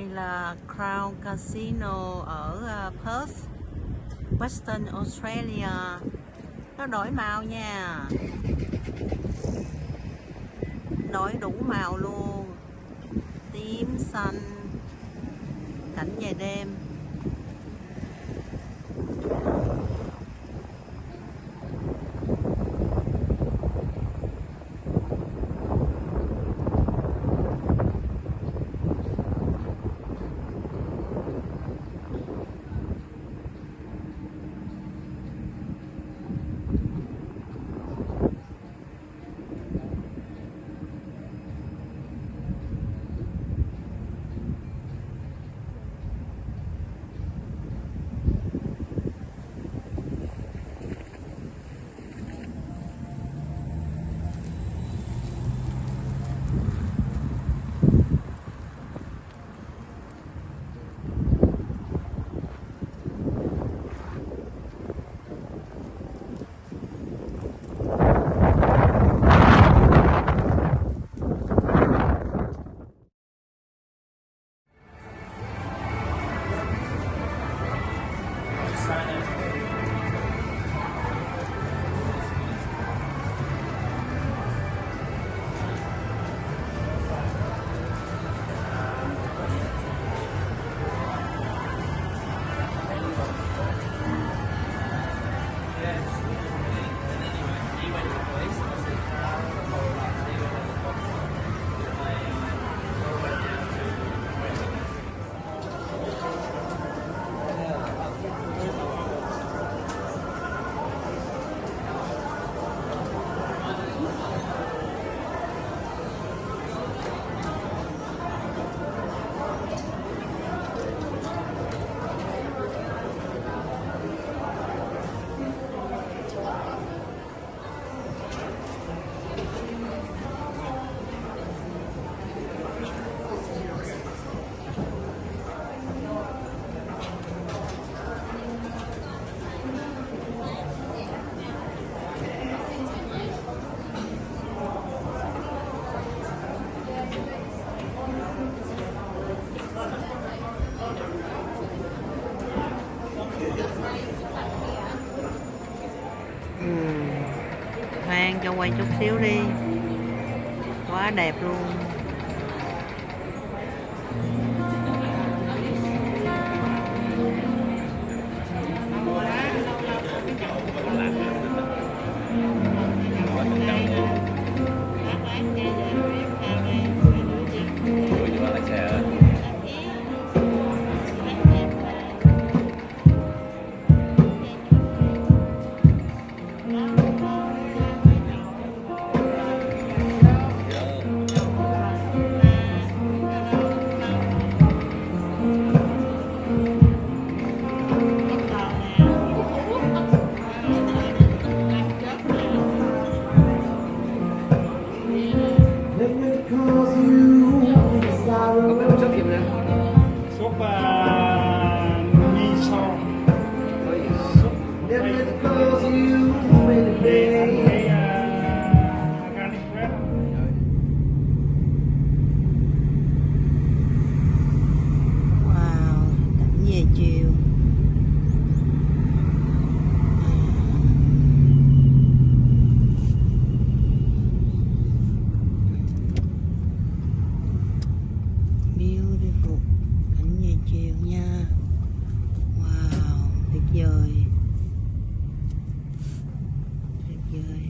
Này là Crown Casino ở Perth, Western Australia. Nó đổi màu nha, đổi đủ màu luôn, tím, xanh, cảnh về đêm. Khoan cho quay chút xíu đi, quá đẹp luôn. Súp mì sò. Wow, cảnh về chiều. Beautiful, cảnh về chiều nha. Wow, tuyệt vời. Tuyệt vời.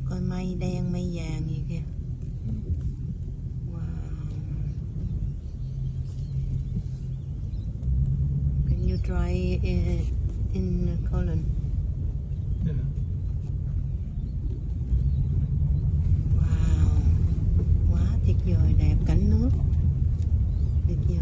Coi mây đen mây vàng gì kìa. Wow. Can you try in Colin? Wow, quá tuyệt vời, đẹp cảnh nước, tuyệt vời.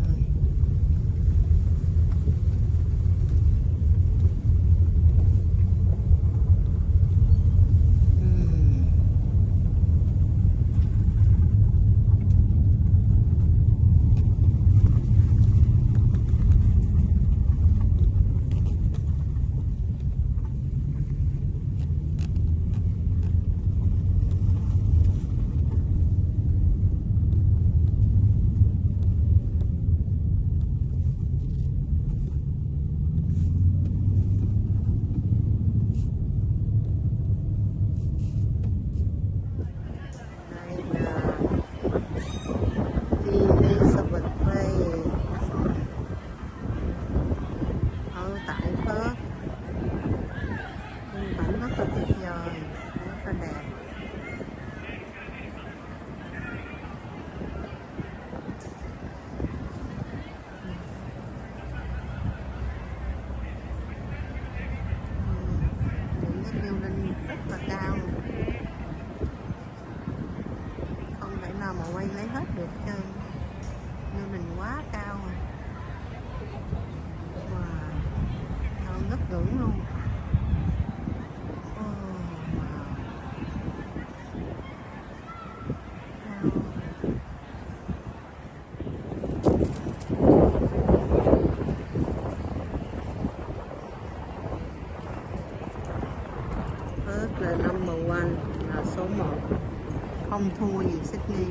không thua gì Sydney,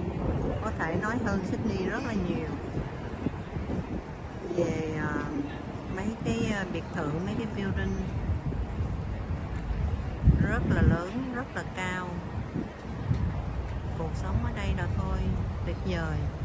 có thể nói hơn Sydney rất là nhiều về mấy cái biệt thự, mấy cái building rất là lớn, rất là cao. Cuộc sống ở đây là thôi tuyệt vời.